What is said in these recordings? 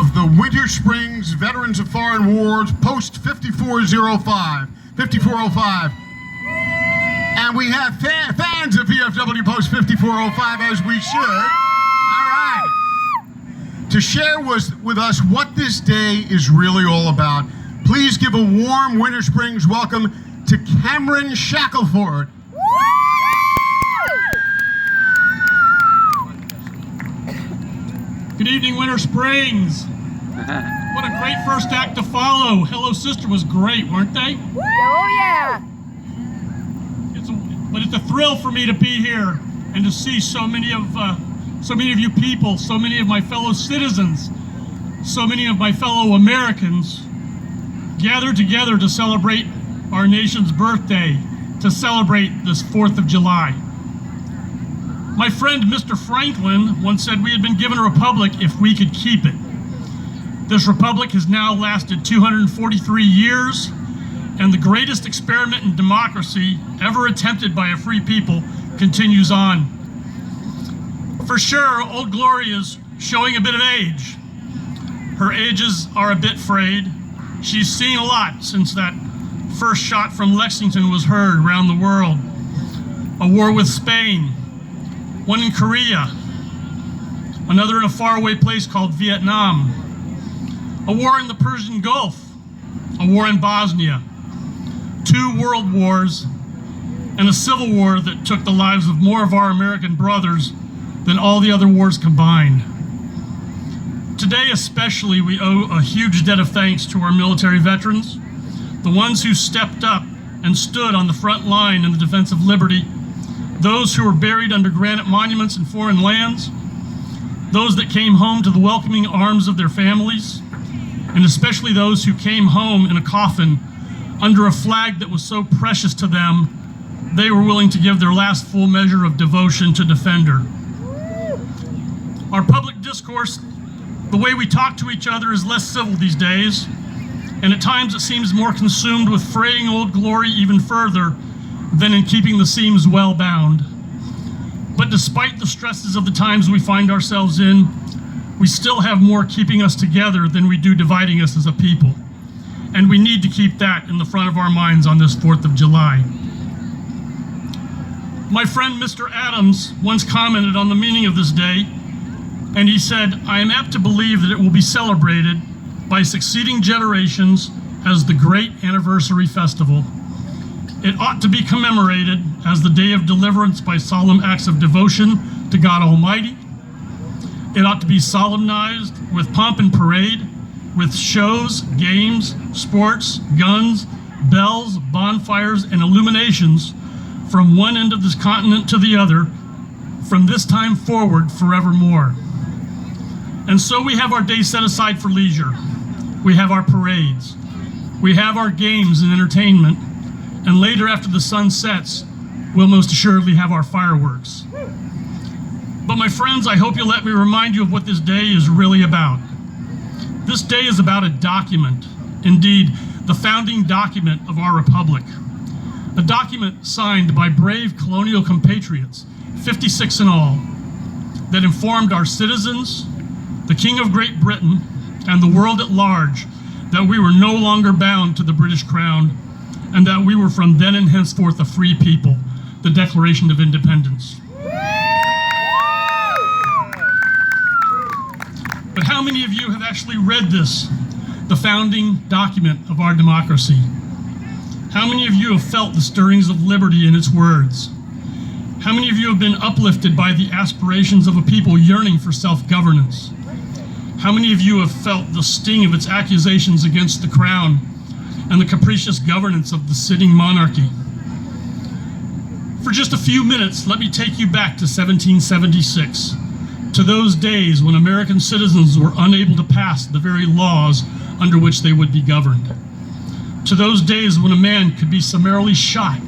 of the Winter Springs Veterans of Foreign Wars post 5405. And we have fans of VFW post 5405, as we should. All right. To share with us what this day is really all about, please give a warm Winter Springs welcome to Cameron Shackelford. Good evening, Winter Springs. What a great first act to follow. Hello Sister was great, weren't they? Oh yeah. But it's a thrill for me to be here and to see so many of you people, so many of my fellow citizens, so many of my fellow Americans gathered together to celebrate our nation's birthday, to celebrate this 4th of July. My friend Mr. Franklin once said we had been given a republic if we could keep it. This republic has now lasted 243 years, and the greatest experiment in democracy ever attempted by a free people continues on. For sure, Old Glory is showing a bit of age. Her ages are a bit frayed. She's seen a lot since that first shot from Lexington was heard around the world. A war with Spain, one in Korea, another in a faraway place called Vietnam, a war in the Persian Gulf, a war in Bosnia, 2 world wars, and a civil war that took the lives of more of our American brothers than all the other wars combined. Today especially, we owe a huge debt of thanks to our military veterans, the ones who stepped up and stood on the front line in the defense of liberty, those who were buried under granite monuments in foreign lands, those that came home to the welcoming arms of their families, and especially those who came home in a coffin under a flag that was so precious to them, they were willing to give their last full measure of devotion to defend her. Our public discourse, the way we talk to each other, is less civil these days, and at times it seems more consumed with fraying Old Glory even further than in keeping the seams well bound. But despite the stresses of the times we find ourselves in, we still have more keeping us together than we do dividing us as a people. And we need to keep that in the front of our minds on this 4th of July. My friend Mr. Adams once commented on the meaning of this day, and he said, "I am apt to believe that it will be celebrated by succeeding generations as the great anniversary festival. It ought to be commemorated as the day of deliverance by solemn acts of devotion to God Almighty. It ought to be solemnized with pomp and parade, with shows, games, sports, guns, bells, bonfires, and illuminations from one end of this continent to the other, from this time forward forevermore." And so we have our day set aside for leisure. We have our parades. We have our games and entertainment. And later, after the sun sets, we'll most assuredly have our fireworks. But my friends, I hope you'll let me remind you of what this day is really about. This day is about a document, indeed, the founding document of our republic. A document signed by brave colonial compatriots, 56 in all, that informed our citizens, the King of Great Britain, and the world at large that we were no longer bound to the British crown, and that we were from then and henceforth a free people, the Declaration of Independence. But how many of you have actually read this, the founding document of our democracy? How many of you have felt the stirrings of liberty in its words? How many of you have been uplifted by the aspirations of a people yearning for self-governance? How many of you have felt the sting of its accusations against the crown and the capricious governance of the sitting monarchy? For just a few minutes, let me take you back to 1776, to those days when American citizens were unable to pass the very laws under which they would be governed. To those days when a man could be summarily shot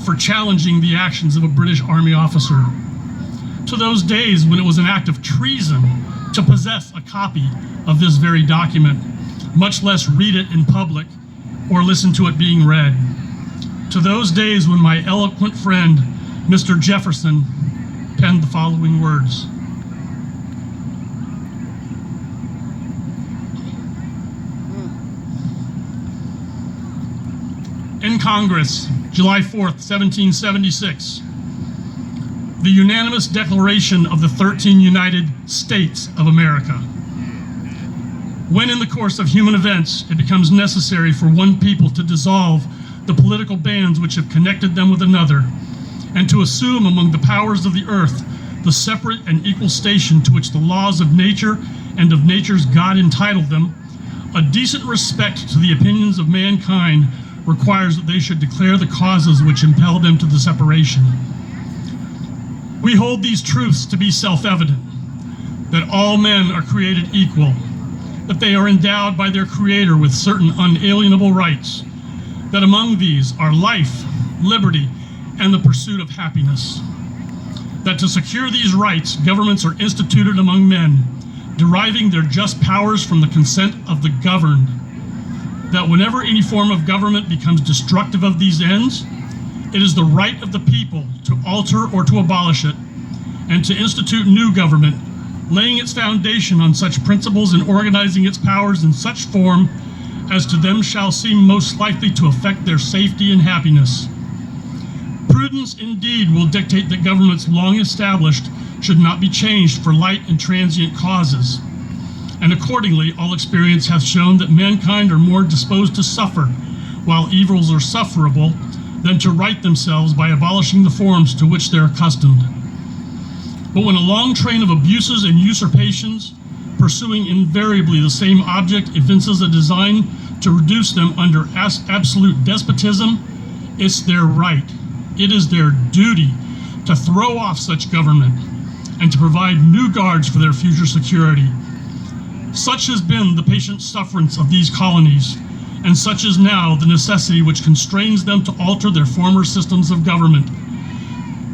for challenging the actions of a British Army officer. To those days when it was an act of treason to possess a copy of this very document, much less read it in public or listen to it being read. To those days when my eloquent friend, Mr. Jefferson, penned the following words: in Congress, July 4th, 1776, the unanimous declaration of the 13 United States of America. When in the course of human events it becomes necessary for one people to dissolve the political bands which have connected them with another, and to assume among the powers of the earth the separate and equal station to which the laws of nature and of nature's God entitled them, a decent respect to the opinions of mankind requires that they should declare the causes which impel them to the separation. We hold these truths to be self-evident, that all men are created equal, that they are endowed by their Creator with certain unalienable rights, that among these are life, liberty, and the pursuit of happiness, that to secure these rights, governments are instituted among men, deriving their just powers from the consent of the governed, that whenever any form of government becomes destructive of these ends, it is the right of the people to alter or to abolish it, and to institute new government, laying its foundation on such principles and organizing its powers in such form as to them shall seem most likely to affect their safety and happiness. Prudence indeed will dictate that governments long established should not be changed for light and transient causes, and accordingly all experience hath shown that mankind are more disposed to suffer, while evils are sufferable, than to right themselves by abolishing the forms to which they are accustomed. But when a long train of abuses and usurpations, pursuing invariably the same object, evinces a design to reduce them under absolute despotism, it's their right, it is their duty to throw off such government and to provide new guards for their future security. Such has been the patient sufferance of these colonies, and such is now the necessity which constrains them to alter their former systems of government.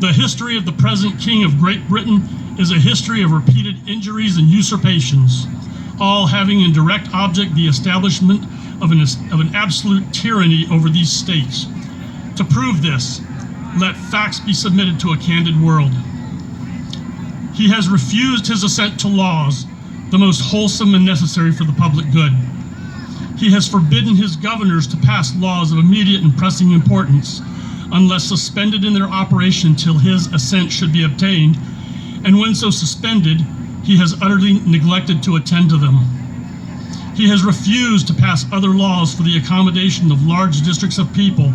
The history of the present King of Great Britain is a history of repeated injuries and usurpations, all having in direct object the establishment of an absolute tyranny over these states. To prove this, let facts be submitted to a candid world. He has refused his assent to laws, the most wholesome and necessary for the public good. He has forbidden his governors to pass laws of immediate and pressing importance, unless suspended in their operation till his assent should be obtained, and when so suspended, he has utterly neglected to attend to them. He has refused to pass other laws for the accommodation of large districts of people,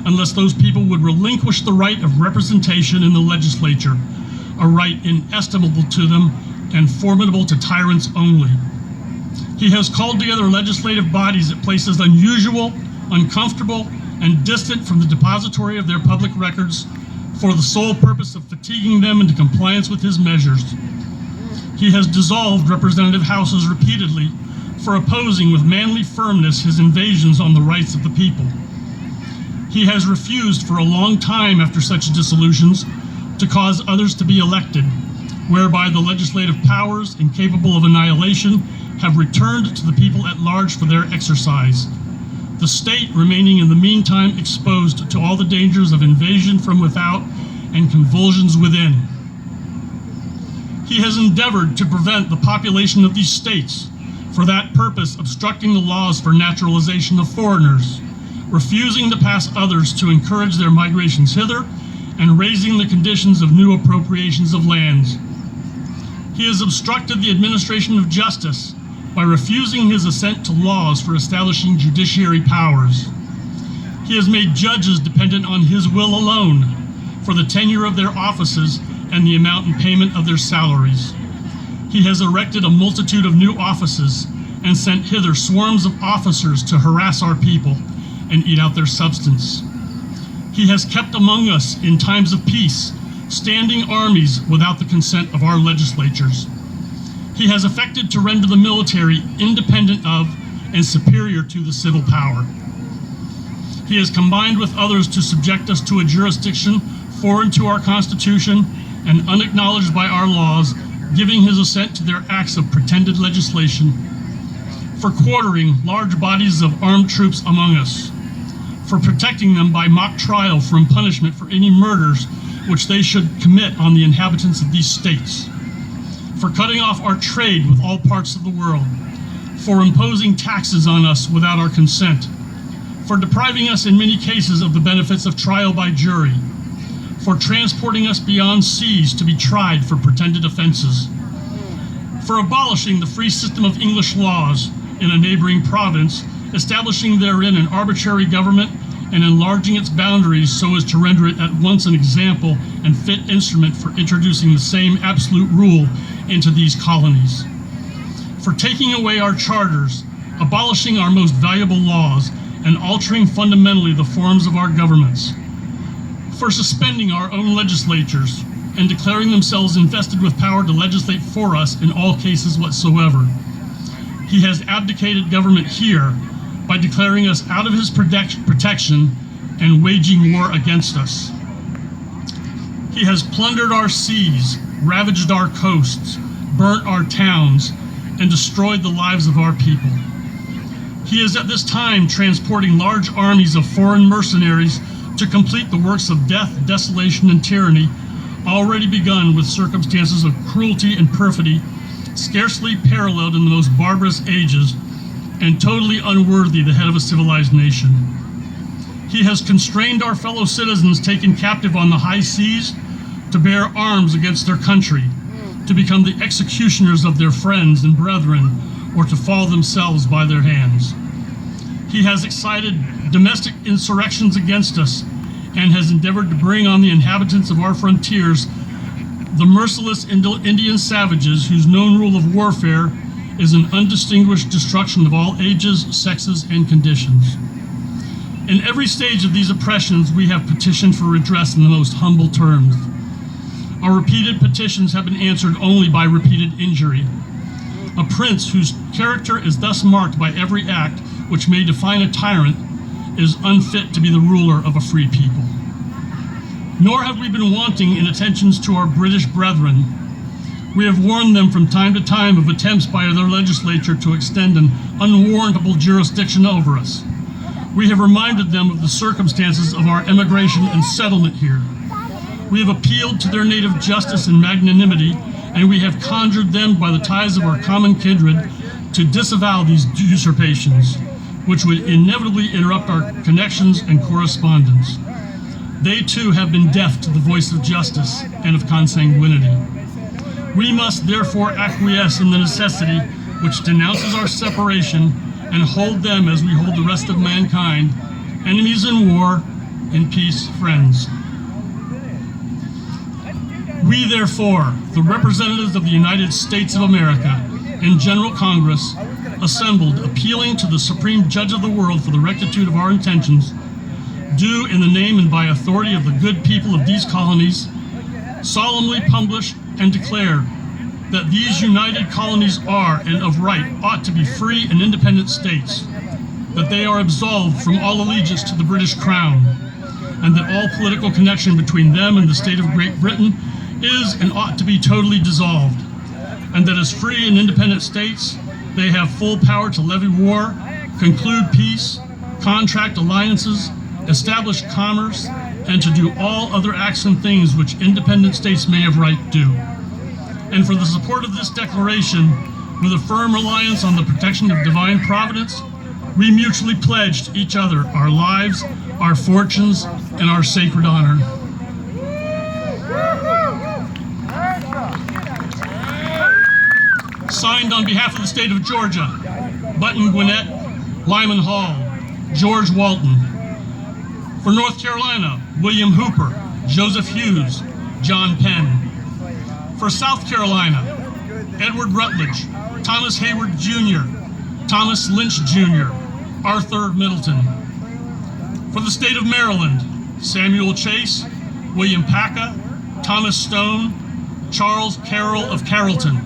unless those people would relinquish the right of representation in the legislature, a right inestimable to them and formidable to tyrants only. He has called together legislative bodies at places unusual, uncomfortable, and distant from the depository of their public records for the sole purpose of fatiguing them into compliance with his measures. He has dissolved representative houses repeatedly for opposing with manly firmness his invasions on the rights of the people. He has refused for a long time after such dissolutions to cause others to be elected, whereby the legislative powers, incapable of annihilation, have returned to the people at large for their exercise, the state remaining in the meantime exposed to all the dangers of invasion from without and convulsions within. He has endeavored to prevent the population of these states, for that purpose obstructing the laws for naturalization of foreigners, refusing to pass others to encourage their migrations hither, and raising the conditions of new appropriations of lands. He has obstructed the administration of justice by refusing his assent to laws for establishing judiciary powers. He has made judges dependent on his will alone for the tenure of their offices and the amount and payment of their salaries. He has erected a multitude of new offices and sent hither swarms of officers to harass our people and eat out their substance. He has kept among us in times of peace standing armies without the consent of our legislatures. He has affected to render the military independent of and superior to the civil power. He has combined with others to subject us to a jurisdiction foreign to our Constitution and unacknowledged by our laws, giving his assent to their acts of pretended legislation, for quartering large bodies of armed troops among us, for protecting them by mock trial from punishment for any murders which they should commit on the inhabitants of these states, for cutting off our trade with all parts of the world, for imposing taxes on us without our consent, for depriving us in many cases of the benefits of trial by jury, for transporting us beyond seas to be tried for pretended offenses, for abolishing the free system of English laws in a neighboring province, establishing therein an arbitrary government and enlarging its boundaries so as to render it at once an example and fit instrument for introducing the same absolute rule into these colonies, for taking away our charters, abolishing our most valuable laws, and altering fundamentally the forms of our governments, for suspending our own legislatures and declaring themselves invested with power to legislate for us in all cases whatsoever. He has abdicated government here by declaring us out of his protection and waging war against us. He has plundered our seas, ravaged our coasts, burnt our towns, and destroyed the lives of our people. He is at this time transporting large armies of foreign mercenaries to complete the works of death, desolation, and tyranny, already begun with circumstances of cruelty and perfidy, scarcely paralleled in the most barbarous ages, and totally unworthy the head of a civilized nation. He has constrained our fellow citizens taken captive on the high seas to bear arms against their country, to become the executioners of their friends and brethren, or to fall themselves by their hands. He has excited domestic insurrections against us and has endeavored to bring on the inhabitants of our frontiers the merciless Indian savages whose known rule of warfare is an undistinguished destruction of all ages, sexes, and conditions. In every stage of these oppressions, we have petitioned for redress in the most humble terms. Our repeated petitions have been answered only by repeated injury. A prince whose character is thus marked by every act which may define a tyrant is unfit to be the ruler of a free people. Nor have we been wanting in attentions to our British brethren. We have warned them from time to time of attempts by their legislature to extend an unwarrantable jurisdiction over us. We have reminded them of the circumstances of our emigration and settlement here. We have appealed to their native justice and magnanimity, and we have conjured them by the ties of our common kindred to disavow these usurpations, which would inevitably interrupt our connections and correspondence. They too have been deaf to the voice of justice and of consanguinity. We must therefore acquiesce in the necessity which denounces our separation and hold them as we hold the rest of mankind, enemies in war, in peace, friends. We therefore, the representatives of the United States of America, in General Congress, assembled, appealing to the Supreme Judge of the world for the rectitude of our intentions, do in the name and by authority of the good people of these colonies, solemnly publish and declare that these united colonies are, and of right, ought to be free and independent states, that they are absolved from all allegiance to the British Crown, and that all political connection between them and the state of Great Britain is and ought to be totally dissolved, and that as free and independent states, they have full power to levy war, conclude peace, contract alliances, establish commerce, and to do all other acts and things which independent states may of right do. And for the support of this declaration, with a firm reliance on the protection of divine providence, we mutually pledge to each other our lives, our fortunes, and our sacred honor. Signed on behalf of the state of Georgia, Button Gwinnett, Lyman Hall, George Walton. For North Carolina, William Hooper, Joseph Hughes, John Penn. For South Carolina, Edward Rutledge, Thomas Hayward Jr., Thomas Lynch Jr., Arthur Middleton. For the state of Maryland, Samuel Chase, William Paca, Thomas Stone, Charles Carroll of Carrollton.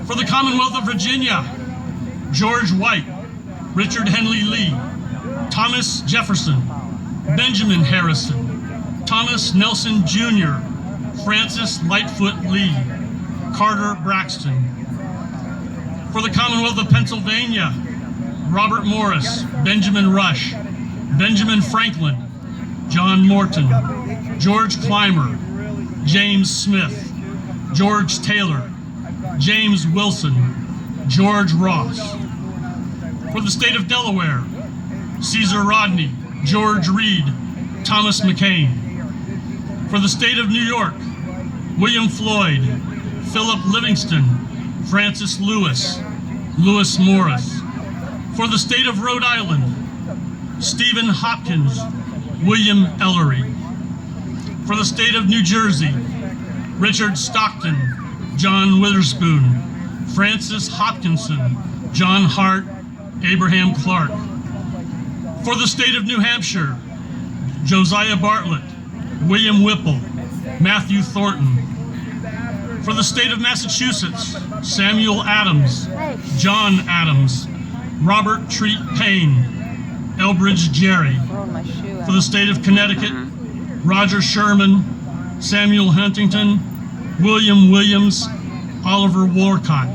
For the Commonwealth of Virginia, George White, Richard Henley Lee, Thomas Jefferson, Benjamin Harrison, Thomas Nelson Jr., Francis Lightfoot Lee, Carter Braxton. For the Commonwealth of Pennsylvania, Robert Morris, Benjamin Rush, Benjamin Franklin, John Morton, George Clymer, James Smith, George Taylor, James Wilson, George Ross. For the state of Delaware, Caesar Rodney, George Reed, Thomas McCain. For the state of New York, William Floyd, Philip Livingston, Francis Lewis, Lewis Morris. For the state of Rhode Island, Stephen Hopkins, William Ellery. For the state of New Jersey, Richard Stockton, John Witherspoon, Francis Hopkinson, John Hart, Abraham Clark. For the state of New Hampshire, Josiah Bartlett, William Whipple, Matthew Thornton. For the state of Massachusetts, Samuel Adams, John Adams, Robert Treat Payne, Elbridge Gerry. For the state of Connecticut, Roger Sherman, Samuel Huntington, William Williams, Oliver Wolcott.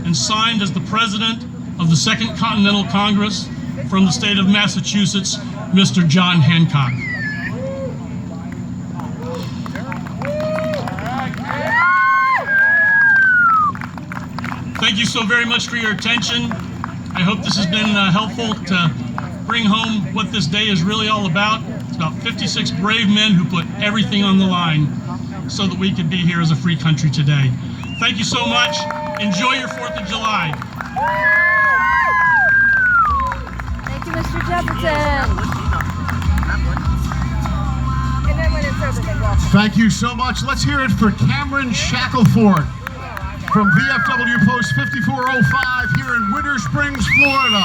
And signed as the President of the Second Continental Congress from the state of Massachusetts, Mr. John Hancock. Thank you so very much for your attention. I hope this has been helpful to bring home what this day is really all about. It's about 56 brave men who put everything on the line so that we could be here as a free country today. Thank you so much. Enjoy your 4th of July. Thank you, Mr. Jefferson. And then when it's over, they walk. Thank you so much. Let's hear it for Cameron Shackelford from VFW Post 5405 here in Winter Springs, Florida.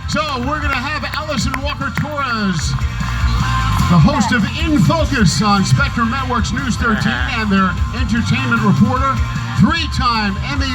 So we're going to have Allison Walker-Torres, the host of In Focus on Spectrum Networks News 13 and their entertainment reporter, 3-time Emmy